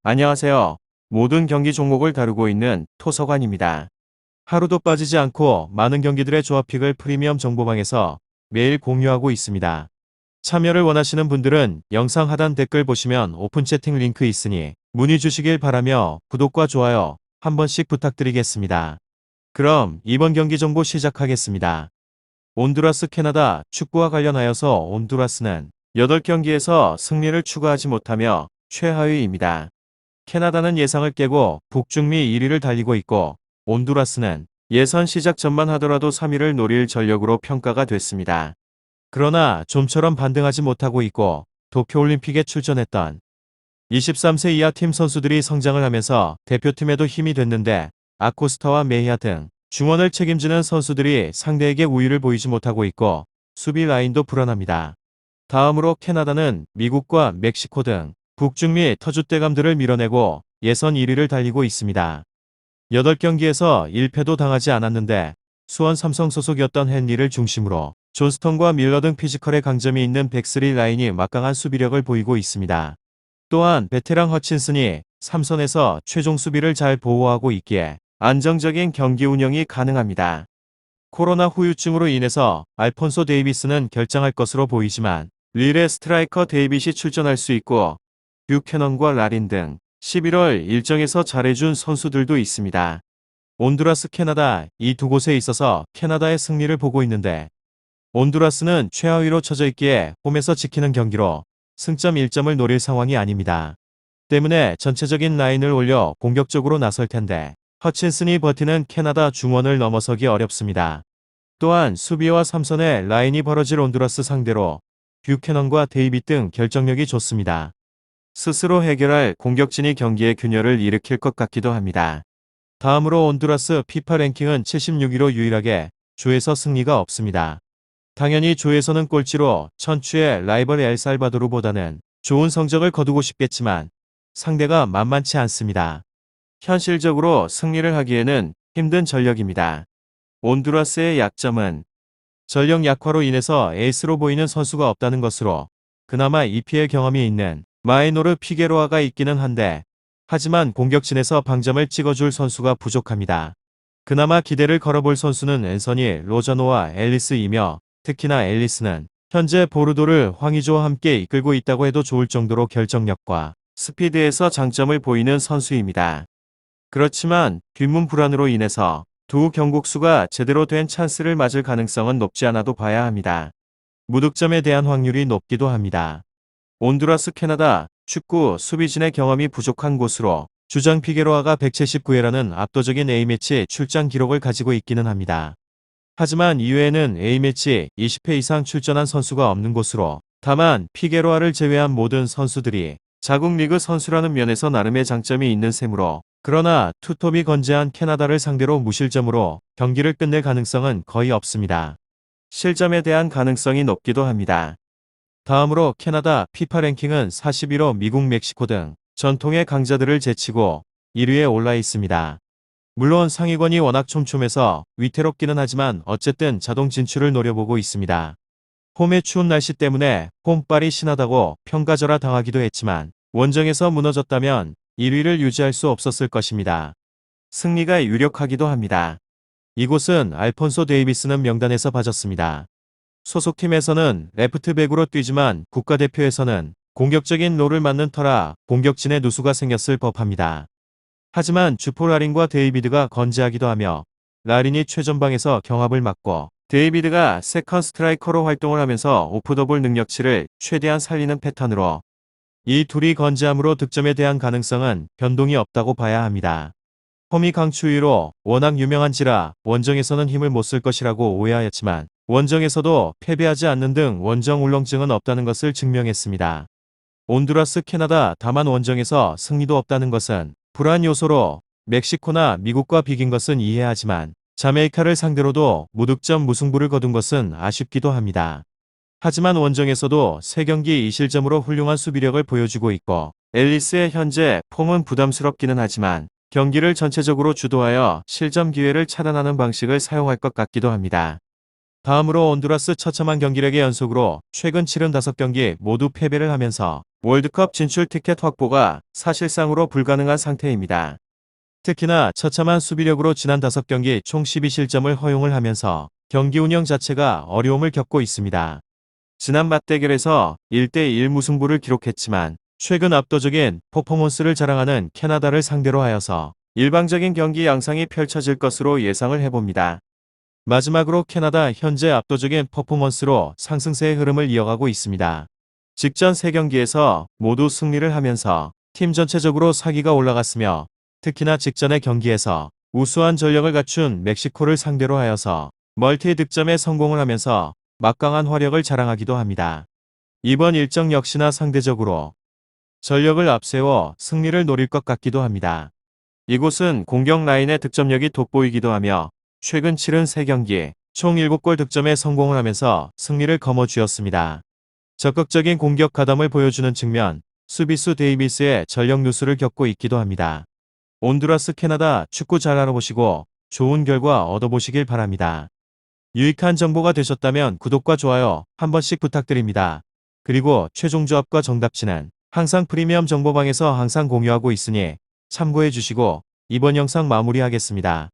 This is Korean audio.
안녕하세요. 모든 경기 종목을 다루고 있는 토서관입니다. 하루도 빠지지 않고 많은 경기들의 조합픽을 프리미엄 정보방에서 매일 공유하고 있습니다. 참여를 원하시는 분들은 영상 하단 댓글 보시면 오픈 채팅 링크 있으니 문의 주시길 바라며 구독과 좋아요 한 번씩 부탁드리겠습니다. 그럼 이번 경기 정보 시작하겠습니다. 온두라스 캐나다 축구와 관련하여서 온두라스는 8경기에서 승리를 추가하지 못하며 최하위입니다. 캐나다는 예상을 깨고 북중미 1위를 달리고 있고 온두라스는 예선 시작 전만 하더라도 3위를 노릴 전력으로 평가가 됐습니다. 그러나 좀처럼 반등하지 못하고 있고 도쿄올림픽에 출전했던 23세 이하 팀 선수들이 성장을 하면서 대표팀에도 힘이 됐는데 아코스타와 메히아 등 중원을 책임지는 선수들이 상대에게 우위를 보이지 못하고 있고 수비 라인도 불안합니다. 다음으로 캐나다는 미국과 멕시코 등 북중미 터줏대감들을 밀어내고 예선 1위를 달리고 있습니다. 8경기에서 1패도 당하지 않았는데 수원 삼성 소속이었던 헨리를 중심으로 존스턴과 밀러 등 피지컬의 강점이 있는 백스리 라인이 막강한 수비력을 보이고 있습니다. 또한 베테랑 허친슨이 삼선에서 최종 수비를 잘 보호하고 있기에 안정적인 경기 운영이 가능합니다. 코로나 후유증으로 인해서 알폰소 데이비스는 결장할 것으로 보이지만 릴의 스트라이커 데이빗이 출전할 수 있고 뷰캐넌과 라린 등 11월 일정에서 잘해준 선수들도 있습니다. 온두라스 캐나다 이 두 곳에 있어서 캐나다의 승리를 보고 있는데 온두라스는 최하위로 처져 있기에 홈에서 지키는 경기로 승점 1점을 노릴 상황이 아닙니다. 때문에 전체적인 라인을 올려 공격적으로 나설 텐데 허친슨이 버티는 캐나다 중원을 넘어서기 어렵습니다. 또한 수비와 삼선의 라인이 벌어질 온두라스 상대로 뷰캐넌과 데이빗 등 결정력이 좋습니다. 스스로 해결할 공격진이 경기의 균열을 일으킬 것 같기도 합니다. 다음으로 온두라스 피파 랭킹은 76위로 유일하게 조에서 승리가 없습니다. 당연히 조에서는 꼴찌로 천추의 라이벌 엘살바도르보다는 좋은 성적을 거두고 싶겠지만 상대가 만만치 않습니다. 현실적으로 승리를 하기에는 힘든 전력입니다. 온두라스의 약점은 전력 약화로 인해서 에이스로 보이는 선수가 없다는 것으로 그나마 EPL 경험이 있는 마이노르 피게로아가 있기는 한데 하지만 공격진에서 방점을 찍어줄 선수가 부족합니다. 그나마 기대를 걸어볼 선수는 앤서니 로저노와 앨리스이며 특히나 앨리스는 현재 보르도를 황의조와 함께 이끌고 있다고 해도 좋을 정도로 결정력과 스피드에서 장점을 보이는 선수입니다. 그렇지만 뒷문 불안으로 인해서 두 경국수가 제대로 된 찬스를 맞을 가능성은 높지 않아도 봐야 합니다. 무득점에 대한 확률이 높기도 합니다. 온두라스 캐나다 축구 수비진의 경험이 부족한 곳으로 주장 피게로아가 179회라는 압도적인 A매치 출장 기록을 가지고 있기는 합니다. 하지만 이외에는 A매치 20회 이상 출전한 선수가 없는 곳으로 다만 피게로아를 제외한 모든 선수들이 자국 리그 선수라는 면에서 나름의 장점이 있는 셈으로 그러나 투톱이 건재한 캐나다를 상대로 무실점으로 경기를 끝낼 가능성은 거의 없습니다. 실점에 대한 가능성이 높기도 합니다. 다음으로 캐나다 피파 랭킹은 41호 미국 멕시코 등 전통의 강자들을 제치고 1위에 올라 있습니다. 물론 상위권이 워낙 촘촘해서 위태롭기는 하지만 어쨌든 자동 진출을 노려보고 있습니다. 홈의 추운 날씨 때문에 홈빨이 심하다고 평가절하 당하기도 했지만 원정에서 무너졌다면 1위를 유지할 수 없었을 것입니다. 승리가 유력하기도 합니다. 이곳은 알폰소 데이비스는 명단에서 빠졌습니다. 소속팀에서는 레프트백으로 뛰지만 국가대표에서는 공격적인 롤을 맡는 터라 공격진의 누수가 생겼을 법합니다. 하지만 주포 라린과 데이비드가 건재하기도 하며 라린이 최전방에서 경합을 맡고 데이비드가 세컨 스트라이커로 활동을 하면서 오프더볼 능력치를 최대한 살리는 패턴으로 이 둘이 건재함으로 득점에 대한 가능성은 변동이 없다고 봐야 합니다. 홈이 강추위로 워낙 유명한지라 원정에서는 힘을 못 쓸 것이라고 오해하였지만 원정에서도 패배하지 않는 등 원정 울렁증은 없다는 것을 증명했습니다. 온두라스 캐나다 다만 원정에서 승리도 없다는 것은 불안 요소로 멕시코나 미국과 비긴 것은 이해하지만 자메이카를 상대로도 무득점 무승부를 거둔 것은 아쉽기도 합니다. 하지만 원정에서도 3경기 2실점으로 훌륭한 수비력을 보여주고 있고 앨리스의 현재 폼은 부담스럽기는 하지만 경기를 전체적으로 주도하여 실점 기회를 차단하는 방식을 사용할 것 같기도 합니다. 다음으로 온두라스 처참한 경기력의 연속으로 최근 치른 5경기 모두 패배를 하면서 월드컵 진출 티켓 확보가 사실상으로 불가능한 상태입니다. 특히나 처참한 수비력으로 지난 5경기 총 12실점을 허용을 하면서 경기 운영 자체가 어려움을 겪고 있습니다. 지난 맞대결에서 1대1 무승부를 기록했지만 최근 압도적인 퍼포먼스를 자랑하는 캐나다를 상대로 하여서 일방적인 경기 양상이 펼쳐질 것으로 예상을 해봅니다. 마지막으로 캐나다 현재 압도적인 퍼포먼스로 상승세의 흐름을 이어가고 있습니다. 직전 3경기에서 모두 승리를 하면서 팀 전체적으로 사기가 올라갔으며 특히나 직전의 경기에서 우수한 전력을 갖춘 멕시코를 상대로 하여서 멀티 득점에 성공을 하면서 막강한 화력을 자랑하기도 합니다. 이번 일정 역시나 상대적으로 전력을 앞세워 승리를 노릴 것 같기도 합니다. 이곳은 공격 라인의 득점력이 돋보이기도 하며 최근 치른 3경기 총 7골 득점에 성공을 하면서 승리를 거머쥐었습니다. 적극적인 공격 가담을 보여주는 측면, 수비수 데이비스의 전력 누수를 겪고 있기도 합니다. 온두라스 캐나다 축구 잘 알아보시고 좋은 결과 얻어보시길 바랍니다. 유익한 정보가 되셨다면 구독과 좋아요 한 번씩 부탁드립니다. 그리고 최종 조합과 정답치는 항상 프리미엄 정보방에서 항상 공유하고 있으니 참고해 주시고 이번 영상 마무리하겠습니다.